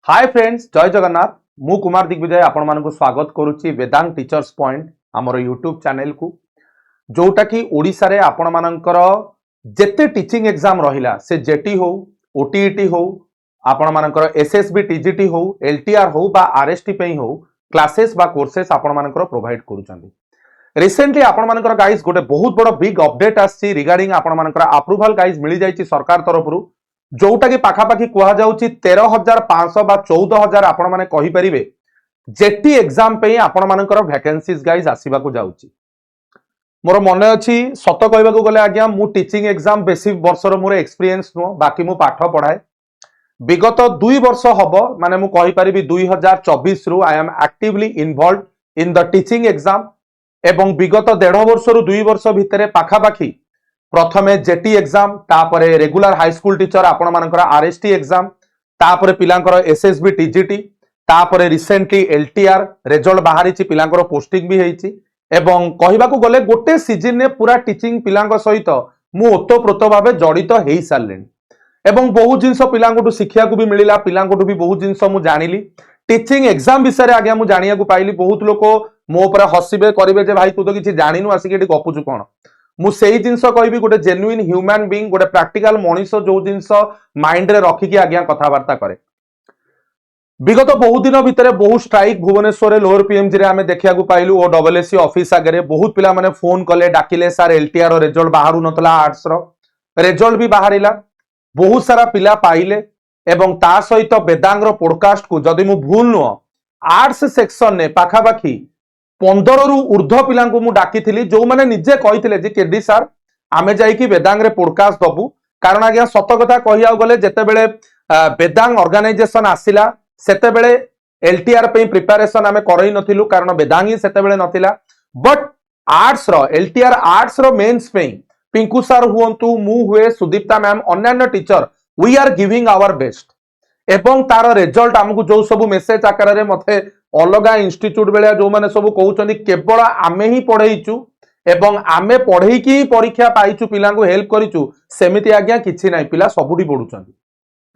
Hi friends, जय जगन्नाथ। मु कुमार दिग्विजय आपण मानक स्वागत करुच्ची वेदांत टीचर्स पॉइंट आमर यूट्यूब चैनल को, जोटा कि ओडिशा रे आपण मानकर जेते टीचिंग एग्जाम रहिला से जेटी हो, ओटीईटी हो, आपण मानकर एसएसबी टीजीटी हो, एलटीआर हो बा आरएसटी पे हो, क्लासेस बा कोर्सेस आपण मानकर प्रोवाइड करूचंदी। रिसेंटली आपण मानकर गाइस गोटे बहुत बड़ बिग अपडेट आछि रिगार्डिंग आपण मानकर अप्रूवल गाइस मिली जाइछि सरकार तरफ जोटा कि पाखापाखि कह जाउछि 13,500 बा 14,000 आपण माने कहि परिबे जेटी एग्जाम पे आपण मानकर वैकेंसीज गाइस आसीबा को जाउछि। मोर मन अछि सत कहबा को गले आज्ञा मु टीचिंग एग्जाम बेसी वर्षर मोर एक्सपीरियंस नो, बाकी मु पाठ पढ़ाए विगत 2 वर्ष हबो माने मु कहि परिबी 2024 रु I am actively involve in the teaching exam एवं विगत 1.5 वर्ष रु 2 वर्ष भितरे पाखापाखि प्रथमे जेटी एग्जाम, तापरे रेगुलर हाई स्कूल टीचर आपण मानकर आरएसटी एग्जाम, तापरे पिलांकर एसएसबी टीजीटी, तापरे रिसेंटली एलटीआर रिजल्ट बाहरी पिलांकर पोस्टिंग भी हेछि एवं कहबा को गले गोटे सीजन ने पूरा टीचिंग पिलांक सहित मु ओतप्रोत भाबे जड़ित हेई सारलेनी एवं बहुत जिंस पिलांकटू शिक्षा को भी मिलिला, पिलांकटू भी बहुत जिंस मु जानिली। टीचिंग एग्जाम विषय आज्ञा मु जानिया को पाइली। बहुत लोक मो ऊपर हसिबे करिवे जे भाई तू तो किछि जानिनु आसिक एठी गपुचु कोन। मु सेही जिंस कहबी गोटे जेन्युइन ह्यूमन बीइंग, गोटे प्रैक्टिकल मनीष जो जिंस माइंड रे रखिकी आज्ञा कथावार्ता करे। विगत बहुत दिन भितर बहुत स्ट्राइक भुवनेश्वर लोअर पीएमजी रे आमे देखिया को पाइलु ओ डबलएससी ऑफिस आगे बहुत पिला माने फोन कले, डाकिले सर एलटीआर रो रिजल्ट बाहरु नतला, आर्ट्स रो रिजल्ट भी बाहरिला, बहुत सारा पिला पाइले एवं ता सहित वेदांग रो पॉडकास्ट को जदि मु भूल नो आर्ट्स सेक्शन ने पाखापाखि 15 रु ऊर्ध्व पिला मु डाकी जो मैंने निजे कही जे केडी सर आमे जाइकी वेदांग रे पॉडकास्ट दबु। कारण आज्ञा सत कथा कहिया गले जेतेबेले वेदांग ऑर्गेनाइजेशन आसिला सेतेबेले एलटीआर पे प्रिपरेशन आमे करई नथिलु, कारण वेदांग ही सेतेबेले नथिला। बट आर्ट्स रो एलटीआर आर्ट्स रो मेंस पे पिंकू सर हुअंतु, मु हुए, सुदीप्ता मैम, अन्य teacher we are giving our best एवं तार रिजल्ट आमको जो सब मेसेज आकार रे मथे अलग इंस्टीट्यूट बेले जो माने सब कहउचंदी केवल आमे ही पढ़ेइचु एवं आमे पढ़ेइकी परीक्षा पाइचु, पिला को हेल्प करिचु, सेमिति आज्ञा किछि नाही। पिला सबुडी पढुचंदी,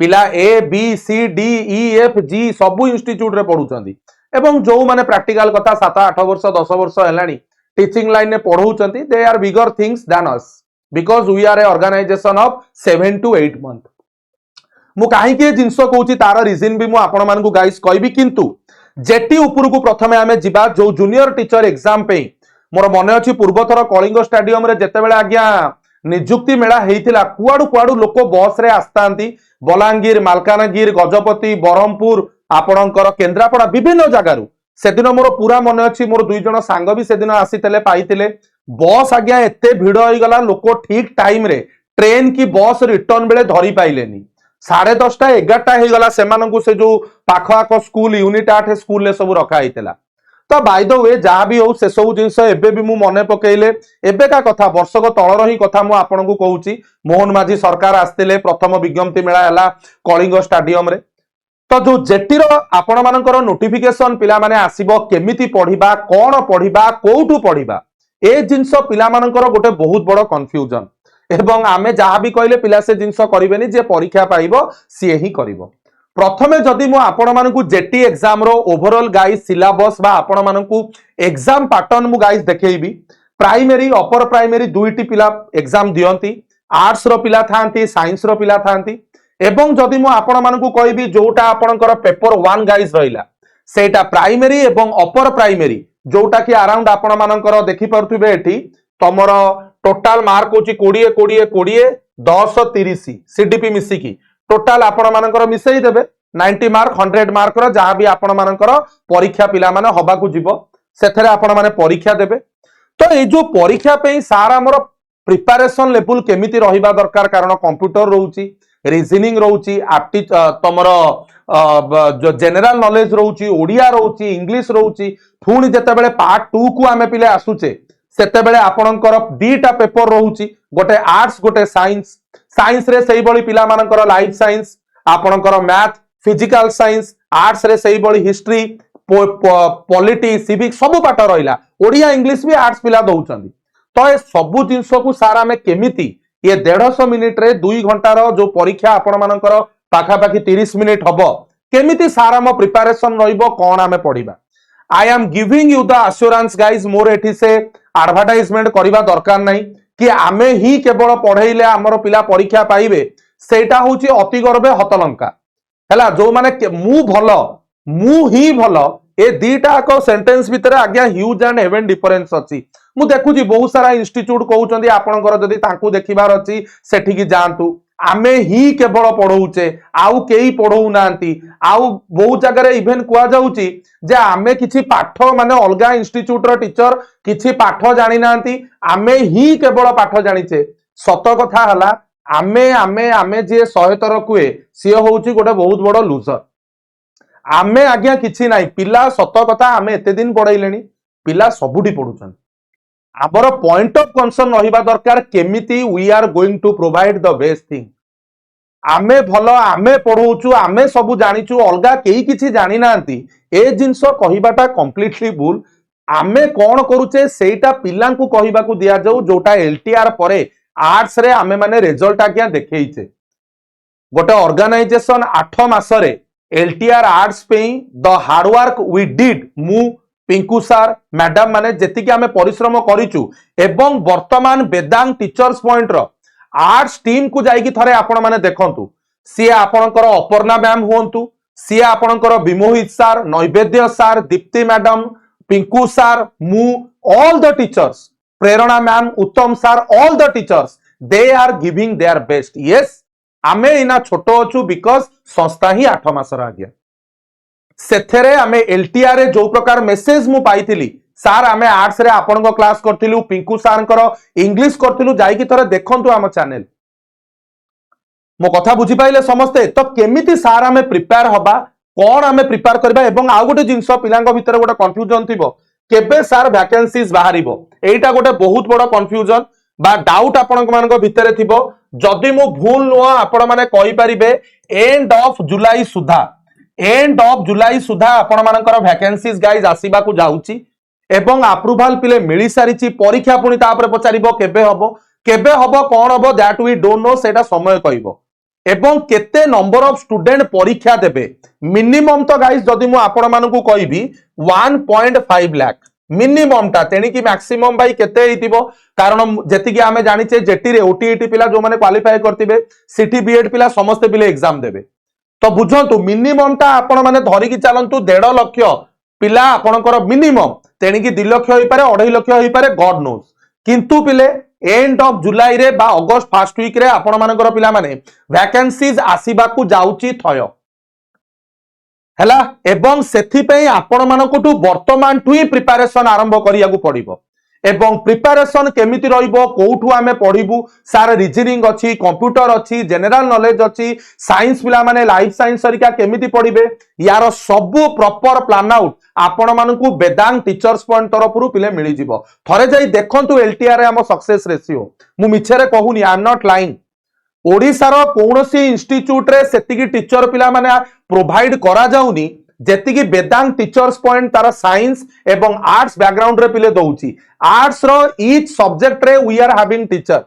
पिला A B C D E F G सब इंस्टीट्यूट रे पढुचंदी एवं जो माने प्रैक्टिकल कथा 7-8 वर्ष 10 वर्ष हेलानी टीचिंग लाइन ने पढ़ौचंदी, they are bigger things than us because we are a organisation of 7 to 8 month. मु काहे के जिंस कहूची तार रीजन भी मु आपण मानकु गाइस कहबी, किंतु जेटी ऊपर को प्रथमे आमे जिबा जो जूनियर टीचर एग्जाम पे मोर मन अछि पूर्वथर कलिंग स्टेडियम रे जेतेबेले आज्ञा निजुक्ति मेला हेइतिला कुआडू कुआडू लोक बस रे आस्तांती, बलांगीर, मालकानगिर, गजपति, बरहमपुर, आपणकर केन्द्रापड़ा विभिन्न जगारू सेदिन मोर पूरा मन अछि। मोर 2 जण सांग भी सेदिन आसीतले पाइतिले। बस आज्ञा एते भिड़ होई गला, लोक ठीक टाइम रे ट्रेन की बस रिटर्न बेले धरी पाइलेनी। 10:30 11टा हो गला से जो पाख आख स्कूल यूनिट 8 स्कूल ले सब रखा हितला। तो बाय द वे जहाँ भी हो से सब जिनस एबे भी मु मने पकेइले एबेका कथा वर्षक तलर ही कथा मु आपन को कहूची। मोहन माझी सरकार आस्तिले, प्रथम विज्ञप्ति मेला हला कलिंग स्टेडियम रे। तो जो जेटी रो आपण मानकर नोटिफिकेशन पिला माने आसीबो, केमिति पढिबा, कोन पढिबा, कोउठु पढिबा, ए जिंस पिला मानकर गोटे बहुत बड़ कंफ्यूजन एवं आमे जहाँ भी कहले पिला से जिंस करिवेनी जे परीक्षा पाइबो सी ही करिवो। प्रथमे जदि मु आपण मानकु जेटी एग्जाम रो ओवरऑल गाइस सिलेबस बा आपण मानकु एग्जाम पैटर्न मु गाइस देखैबी। प्राइमरी अपर प्राइमरी दुईटी पिला एग्जाम दियंती, आर्ट्स रो पिला थांती, साइंस रो पिला थांती एवं जदि मु आपण मानकु कहबी जोटा आपणकर पेपर 1 गाइस रहिला सेटा प्राइमरी एवं अपर प्राइमरी जोटा कि अराउंड आपण मानकर देखि परथुबे एठी तमरो टोटाल मार्क होची 20 20 20 10 30 सीडीपी मिसिकी टोटाल आपण मानकर मिसई देबे 90 मार्क 100 मार्क रो जहां भी आपण मानकर परीक्षा पिला माने हबा को जीवो सेथरे आपण माने परीक्षा देबे। तो ए जो परीक्षा पे सारा हमर प्रिपरेशन लेवल केमिति रहिबा दरकार, कारण कंप्यूटर रहउची, रीजनिंग रहउची, एप्टी तमरो जो जनरल नॉलेज रहउची, ओडिया रहउची, इंग्लिश रहउची, फुणी जेतेबेले पार्ट 2 को आमे पिले आसुचे सेतेबेले आपणकर 2टा पेपर रहउची, गोटे आर्ट्स गोटे साइंस। साइंस रे सेही बळी पिला मानकर लाइफ साइंस, आपणकर मैथ, फिजिकल साइंस, आर्ट्स रे सेही बळी हिस्ट्री, पॉलिटी, सिविक सब पाठ रहिला, ओडिया इंग्लिश भी आर्ट्स पिला दउचंदी। तो ए सब जिंस को सारा में केमिति ये 150 मिनिट रे 2 घंटार जो परीक्षा आपण मानकर पाखापाखि 30 मिनिट हबो केमिति सार आम प्रिपरेशन रहिबो कोन आमे पढिबा I am giving you the assurance guys मोर एठी से एडवर्टाइजमेंट करबा दरकार नहीं कि आमे ही केवल पढ़ेइले हमर पिला परीक्षा पाइबे सेटा होची अति गर्वे हतलंका हैला जो माने मु भलो मु ही भलो ए दीटा को सेंटेंस भितर आज्ञा ह्यूज एंड हेवन डिफरेंस अछि मु देखुची बहुत सारा इंस्टीट्यूट कहउचंदी आपनकर जदी तांकू देखिबार अछि सेठी की जानतु आमे ही केवल पढ़ौचे आउ केही पढ़ौ नांती आउ बहुत जगह रे इवेन कुआ जाउची जे आमे किछि पाठ माने अलगा इंस्टीट्यूट रो टीचर किछि पाठ जानि नांती आमे ही केवल पाठ जानिचे सत कथा हला आमे आमे आमे जे 100 थर कुए सी होउची गोटे बहुत बड़ लूजर आमे आज्ञा किछि नाही पिला सत कथा आमे एते दिन पढैलेनी पिला सबुठी पढुछन आबर पॉइंट ऑफ कंसर्न रहिबा दरकार केमिति we are going to provide the best thing आमे भलो आमे पढौचु आमे सब जानिचु अलगा केही किछि जानि नांती ए जिंसो कहिबाटा कंप्लीटली भूल आमे कोन करूचे सेटा पिलांकु कहिबाकू दिया जाऊ जोटा एलटीआर परे आर्ट्स रे आमे माने रिजल्ट आज्ञा देखैचे गोटे ऑर्गेनाइजेशन 8 मासरे एलटीआर आर्ट्स पे द हार्डवर्क वी डिड मु पिंकू सार मैडम माने जेति कि आमे परिश्रम करिचु एवं वर्तमान वेदांत टीचर्स पॉइंट रो आर्ट्स टीम को जाई कि थरे आपण माने देखंतु सी आपणकर अपर्णा मैम हुंतु सी आपणकर विमोहित सार नैवेद्य सार दीप्ति मैडम पिंकू सार मु all the teachers Prerana ma'am Uttam sir all the teachers they are giving their best yes आमे इना छोटो अछु बिकॉज संस्था ही 8 मासर आज्ञा सेथेरे आमे एलटीआर रे जो प्रकार मेसेज मु पाइथिली सार आमे आर्ट्स रे आपनको क्लास करथिलु पिंकू सारंकर इंग्लिश करथिलु जाई कि थरे देखंतु हम चैनल मो कथा बुझी पाइले समस्ते तो केमिति सार आमे प्रिपेयर हबा कोन आमे प्रिपेयर करबा एवं आ गोटे जिंस पिलांग भितर गोटे कंफ्यूजन थिबो केबे सार वैकेंसीज बाहरिबो एटा गोटे बहुत बड़ कंफ्यूजन बा डाउट आपनक मानक भितर थिबो जदि मु भूल नुआ आपण माने कहि परिबे एंड ऑफ जुलाई सुधा आपण मानकर वैकेंसीज गाइज आसीबा को जाउची एवं अप्रूवल पिले मिली सारिची परीक्षा पुनी तापर पचारिबो केबे हबो कोन हबो दैट वी डोंट नो सेटा समय कहइबो एवं केते नंबर ऑफ स्टूडेंट परीक्षा देबे मिनिमम तो गाइज जदि मु आपण मानकू कहबी 1.5 लाख मिनिमम ता तेणी कि मैक्सिमम भाई केते हेतिबो कारण जेति कि आमे जानिचे जेटी रे ओटीईटी पिला जो माने क्वालिफाई करतिबे सिटी बीएड पिला समस्त पिले एग्जाम देबे तो बुझंतु मिनिमम ता आपण माने धरि कि चलंतु 1.5 लाख पिला आपणकर मिनिमम तेणी कि 2 लाख होई पारे 2.5 लाख होई पारे गॉड नोस किंतु पिले एंड ऑफ जुलाई रे बा अगस्त फर्स्ट वीक रे आपण मानकर पिला माने वैकेंसीज आसीबा को जाउची थय हैला एवं सेथि पे आपण मानकटू वर्तमान टू ही प्रिपरेशन आरंभ करिया को पड़िबो एवं प्रिपरेशन केमिति रहिबो कोठू आमे पढिबू सार रीजनिंग अछि कंप्यूटर अछि जनरल नॉलेज अछि साइंस पिला माने लाइफ साइंस सरिका केमिति पढिबे यार सब प्रॉपर प्लान आउट आपण मानकू वेदांत टीचर्स पॉइंट तरफरु पिले मिली जिवो थरे जाई देखंतु एलटीआर रे हम सक्सेस रेशियो मु मिछरे कहूनी I am not lying Odisha रो कोनोसी इंस्टीट्यूट रे सेतिकी टीचर पिला माने प्रोवाइड करा जाउनी जेतिकी वेदांत टीचर्स पॉइंट तार साइंस एवं आर्ट्स बैकग्राउंड रे पिले दउची आर्ट्स रो ईच सब्जेक्ट रे वी आर हैविंग टीचर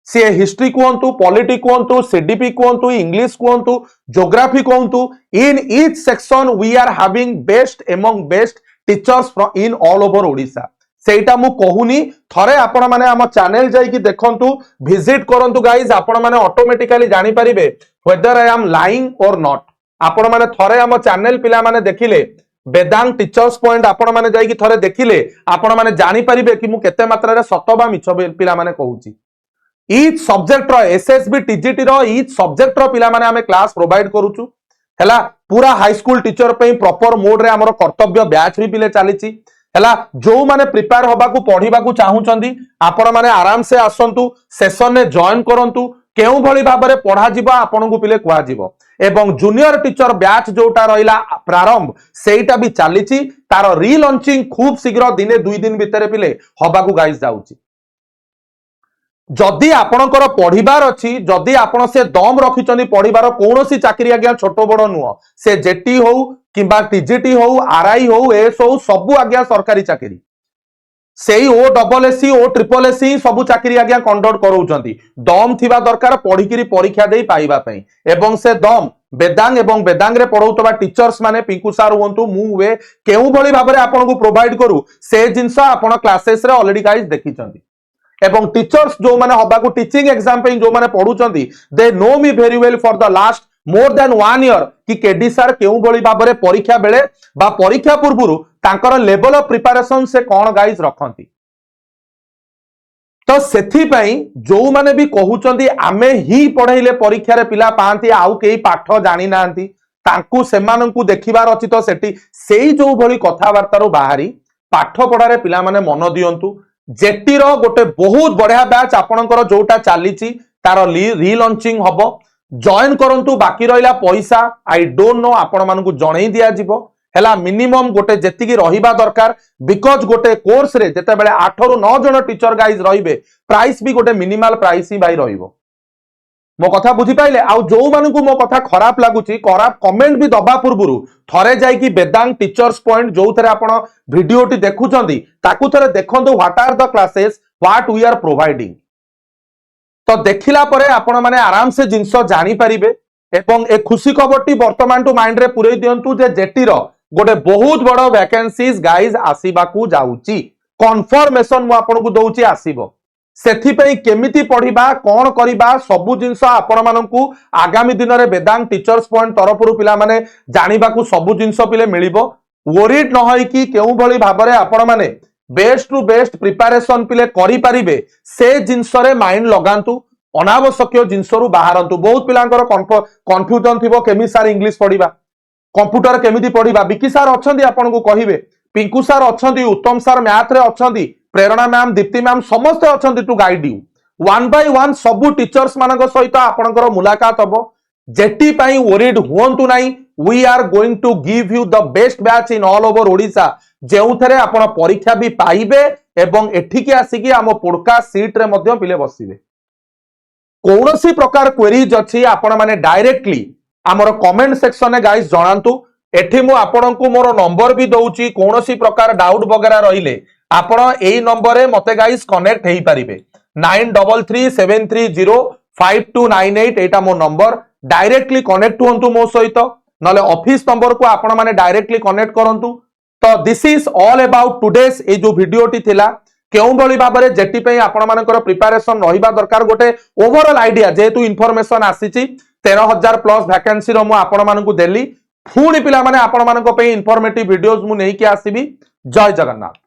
सी हिस्ट्री कहंतु पॉलिटी कहंतु सीडीपी कहंतु इंग्लिश कहंतु ज्योग्राफी कहंतु in each section we are having best among best teachers from in all over Odisha सेटा मु कहूनी थरे आपण माने हम चैनल जाई कि देखंतु विजिट करंतु गाइस आपण माने ऑटोमेटिकली जानि परिबे वेदर आई एम लाइंग और नॉट आपण माने थरे हम चैनल पिला माने देखिले वेदांत टीचर्स पॉइंट आपण माने जाई कि थरे देखिले आपण माने जानि परिबे कि मु केते मात्रा रे सत बा मिछ पिला माने कहूची ईच सब्जेक्ट रो एसएसबी टीजीटी रो ईच सब्जेक्ट रो पिला माने हमें क्लास प्रोवाइड करूछु हैला पूरा हाई स्कूल टीचर पे प्रॉपर मोड रे हमर कर्तव्य बैच भी पिले चलीची हैला जो माने प्रिपेयर होबा को पढिबा को चाहूचंदी आपण माने आराम से आसंतु सेशन ने जॉइन करंतु केउ भली भाबरे पढा जिवो आपण को पिले कुआ जिवो एवं जूनियर टीचर बैच जोटा रहिला प्रारंभ सेटा भी चलीची तार रीलॉन्चिंग खूब शीघ्र दिने 2 दिन भितरे पिले होबा को गाइस जाउची जदि आपणकर पढ़िबार अछि जदि आपण से दम रखिचंदी पढ़िबार कोनोसी चाकरी आज्ञा छोटो बड़ नुह से जेटी हो किबा टीजीटी हो आरआई हो एस हो सबु आज्ञा सरकारी चाकरी सेई ओ डबल एससी ओ ट्रिपल एससी सब चाकरी आज्ञा कंडक्ट कराउछंती दम थिबा दरकार पढ़िकिरी परीक्षा देई पाइबा पई एवं से दम वेदांग एवं वेदांग रे पढ़ौतबा टीचर्स माने पिंकू सार हुंतु मु वे केउ भली भाबरे आपन को प्रोवाइड करू से जिंस आपन क्लासेस रे ऑलरेडी गाइस देखिचंती एवं टीचर्स जो माने हबा को टीचिंग एग्जाम पे जो माने पढुचंती they know me very well for the last more than 1 year कि केडी सर केउ भली भाबरे परीक्षा बेले बा परीक्षा पूर्वरु तांकर लेवल ऑफ प्रिपरेशन से कौन गाइस रखंती तो सेथि पई जो माने भी कहउचंदी आमे ही पढाइले परीक्षा रे पिला पांती आउ केही पाठ जानि नांती तांकू सेमानंकू देखिबार अछि तो सेठी सेही जो भली कथा वार्ता रो बाहरी पाठ पढा रे पिला माने मन दियंतु जेटी रो गोटे बहुत बढ़िया बैच आपनकर जोटा चालीची तार री लॉन्चिंग हबो जॉइन करंतु बाकी रहिला पैसा आई डोंट नो आपण मानकू जणै दिया जिवो हेला मिनिमम गोटे जेतिकी रहिबा दरकार बिकॉज गोटे कोर्स रे जेते बेले 8 रु 9 जण टीचर गाइस रहिबे प्राइस भी गोटे मिनिमल प्राइस ही भाई रहिबो मो कथा बुझी पाइले आ जो मानकू मो कथा खराब लागुची खराब कमेंट भी दबा पूर्वरु थरे जाई कि वेदांग टीचर्स पॉइंट जो थरे आपण वीडियोटी देखुचंदी ताकू थरे देखंतु what are the classes what we are providing तो देखिला परे आपण माने आराम से जिंस जानि परिबे एवं ए खुशी खबरटी वर्तमान टू माइंड रे पुरै दियंतु जे जेटीर गोटे बहुत बड़ वैकेंसीज गाइज आसीबाकू जाउची कन्फर्मेशन मु आपन को दउची आसीबो सेथि पई केमिति पढिबा कोन करिबा सबु जिंस आपण मानकू आगामी दिन रे वेदांग टीचर्स पॉइंट तरफरु पिला माने जानिबाकू सबु जिंस पिले मिलिबो वरीड न होई कि केउ भली भाबरे आपण माने बेस्ट टू बेस्ट प्रिपरेशन पिले करि परिबे से जिंस रे माइंड लगांतु अनावश्यक जिंस रु बाहरंतु बहुत पिलांकर कन्फ्यूजन थिबो केमि सार इंग्लिश पढिबा कंप्यूटर केमिति पढिबा बिकी सार अछंदी आपन को कहिबे पिंकू सार अछंदी उत्तम सार मैथ रे अछंदी प्रेरणा मैम दीप्ति मैम समस्त अछंदी to guide you one by one सबु टीचर्स मानक सहित आपनकर मुलाकात हबो जेटी पई वरीड हुंतु नाही we are going to give you the best batch in all over Odisha जेउथरे आपण परीक्षा भी पाइबे एवं एठिकी आसीकी हम पॉडकास्ट सीट रे मध्य पिले बसिबे कौनसी प्रकार क्वेरीज अछि आपण माने डायरेक्टली आमर कमेंट सेक्शन में गाइस जणांतु एठी मु आपनकू मोर नंबर भी दउची कौनसी प्रकार डाउट वगैरह रहिले आपण एई नंबर रे मते गाइस कनेक्ट हेई परिबे 9337305298 एटा मो नंबर डायरेक्टली कनेक्ट होंतु मो सहित नले ऑफिस नंबर को आपण माने डायरेक्टली कनेक्ट करंतु तो this is all about today's ए जो वीडियोटी थिला केउ भली भाबरे जेटी पई आपण मानकर प्रिपरेशन रहिबा दरकार गोटे ओवरऑल आईडिया जेतु इन्फॉर्मेशन आसीची 13,000 प्लस वैकेंसी रो मु आपण मानकू देली फुणी पिला माने आपण मानक पे इन्फॉर्मेटिव वीडियोस मु नेकी आसीबी जय जगन्नाथ।